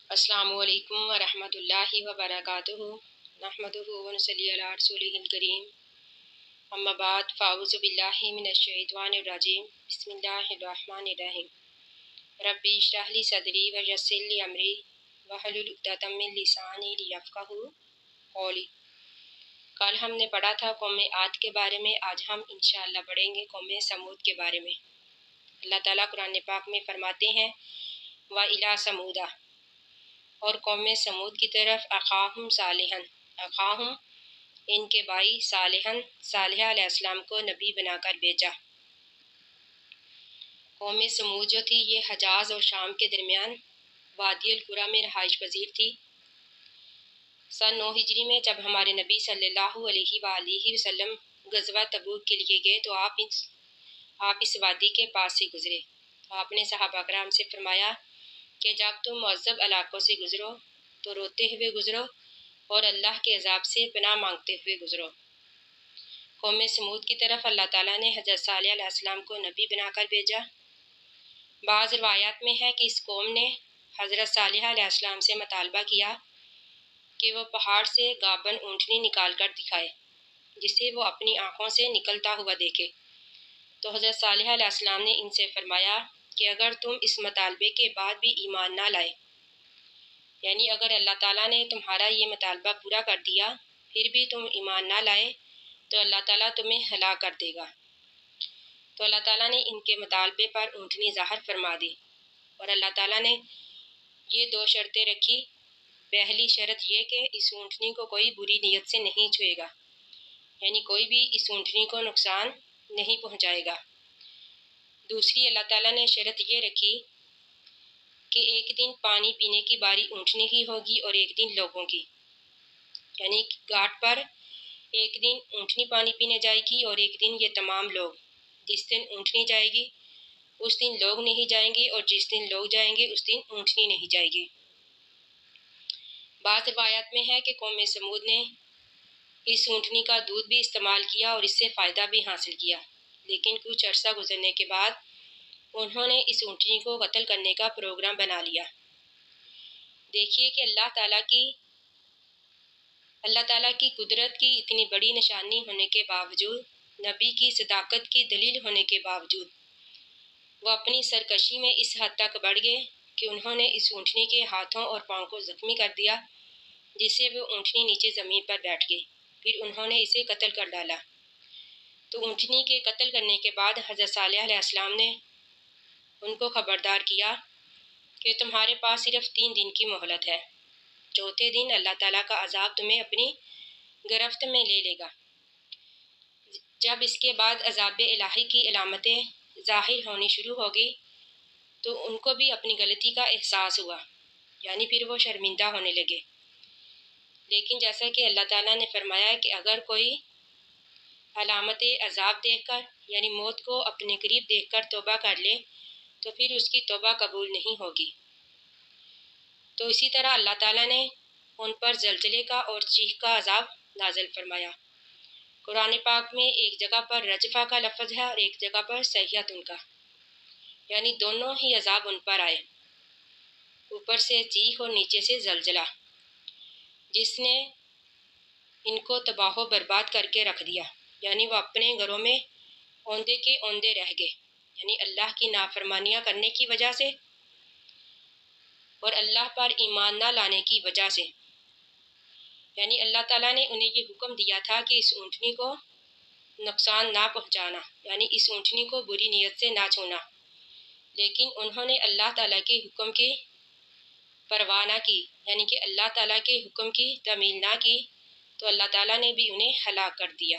السلام علیکم ورحمۃ اللہ وبرکاتہ نحمدہ ونصلی علی رسولہ الکریم اما بعد فاعوذ باللہ من الشیطان الرجیم بسم اللہ الرحمن الرحیم ربی اشرح لی صدری ویسر لی امری واحلل عقدۃ من لسانی لیفقہوا قولی۔ کل ہم نے پڑھا تھا قوم عاد کے بارے میں، آج ہم انشاءاللہ پڑھیں گے قوم سمود کے بارے میں۔ اللہ تعالیٰ قرآن پاک میں فرماتے ہیں وَإِلَىٰ ثَمُودَ، اور قوم سمود کی طرف اخاہم صالحًا، اخاہم ان کے بھائی صالحًا، صالح علیہ السلام کو نبی بنا کر بھیجا۔ قوم سمود جو تھی یہ حجاز اور شام کے درمیان وادی القریٰ میں رہائش پذیر تھی۔ سن 9 ہجری میں جب ہمارے نبی صلی اللہ علیہ وآلہ وسلم غزوہ تبوک کے لیے گئے تو آپ اس وادی کے پاس سے گزرے۔ آپ نے صحابہ کرام سے فرمایا کہ جب تم معذب علاقوں سے گزرو تو روتے ہوئے گزرو اور اللہ کے عذاب سے پناہ مانگتے ہوئے گزرو۔ قوم سمود کی طرف اللہ تعالیٰ نے حضرت صالح علیہ السلام کو نبی بنا کر بھیجا۔ بعض روایات میں ہے کہ اس قوم نے حضرت صالح علیہ السلام سے مطالبہ کیا کہ وہ پہاڑ سے گابن اونٹنی نکال کر دکھائے جسے وہ اپنی آنکھوں سے نکلتا ہوا دیکھے، تو حضرت صالح علیہ السلام نے ان سے فرمایا کہ اگر تم اس مطالبے کے بعد بھی ایمان نہ لائے، یعنی اگر اللہ تعالیٰ نے تمہارا یہ مطالبہ پورا کر دیا پھر بھی تم ایمان نہ لائے تو اللہ تعالیٰ تمہیں ہلاک کر دے گا۔ تو اللہ تعالیٰ نے ان کے مطالبے پر اونٹنی ظاہر فرما دی، اور اللہ تعالیٰ نے یہ 2 شرطیں رکھی۔ پہلی شرط یہ کہ اس اونٹنی کو کوئی بری نیت سے نہیں چھوئے گا، یعنی کوئی بھی اس اونٹنی کو نقصان نہیں پہنچائے گا۔ دوسری اللہ تعالیٰ نے شرط یہ رکھی کہ ایک دن پانی پینے کی باری اونٹنی کی ہوگی اور ایک دن لوگوں کی، یعنی گھاٹ پر ایک دن اونٹنی پانی پینے جائے گی اور ایک دن یہ تمام لوگ۔ جس دن اونٹنی جائے گی اس دن لوگ نہیں جائیں گے، اور جس دن لوگ جائیں گے اس دن اونٹنی نہیں جائے گی۔ بعض روایات میں ہے کہ قوم سمود نے اس اونٹنی کا دودھ بھی استعمال کیا اور اس سے فائدہ بھی حاصل کیا، لیکن کچھ عرصہ گزرنے کے بعد انہوں نے اس اونٹنی کو قتل کرنے کا پروگرام بنا لیا۔ دیکھیے کہ اللہ تعالیٰ کی قدرت کی اتنی بڑی نشانی ہونے کے باوجود، نبی کی صداقت کی دلیل ہونے کے باوجود، وہ اپنی سرکشی میں اس حد تک بڑھ گئے کہ انہوں نے اس اونٹنی کے ہاتھوں اور پاؤں کو زخمی کر دیا جس سے وہ اونٹنی نیچے زمین پر بیٹھ گئی، پھر انہوں نے اسے قتل کر ڈالا۔ تو اونٹنی کے قتل کرنے کے بعد حضرت صالح علیہ السلام نے ان کو خبردار کیا کہ تمہارے پاس صرف 3 دن کی مہلت ہے، چوتھے دن اللہ تعالیٰ کا عذاب تمہیں اپنی گرفت میں لے لے گا۔ جب اس کے بعد عذاب الہی کی علامتیں ظاہر ہونی شروع ہو گئی تو ان کو بھی اپنی غلطی کا احساس ہوا، یعنی پھر وہ شرمندہ ہونے لگے۔ لیکن جیسا کہ اللہ تعالیٰ نے فرمایا کہ اگر کوئی علامت عذاب دیکھ کر، یعنی موت کو اپنے قریب دیکھ کر توبہ کر لے تو پھر اس کی توبہ قبول نہیں ہوگی۔ تو اسی طرح اللہ تعالیٰ نے ان پر زلزلے کا اور چیخ کا عذاب نازل فرمایا۔ قرآن پاک میں ایک جگہ پر رجفہ کا لفظ ہے اور ایک جگہ پر صیحۃ کا، یعنی دونوں ہی عذاب ان پر آئے، اوپر سے چیخ اور نیچے سے زلزلہ، جس نے ان کو تباہ و برباد کر کے رکھ دیا، یعنی وہ اپنے گھروں میں اوندے کے اوندے رہ گئے، یعنی اللہ کی نافرمانیاں کرنے کی وجہ سے اور اللہ پر ایمان نہ لانے کی وجہ سے۔ یعنی اللہ تعالیٰ نے انہیں یہ حکم دیا تھا کہ اس اونٹنی کو نقصان نہ پہنچانا، یعنی اس اونٹنی کو بری نیت سے نہ چھونا، لیکن انہوں نے اللہ تعالیٰ کے حکم کی پرواہ نہ کی، یعنی کہ اللہ تعالیٰ کے حکم کی تعمیل نہ کی، تو اللہ تعالیٰ نے بھی انہیں ہلاک کر دیا۔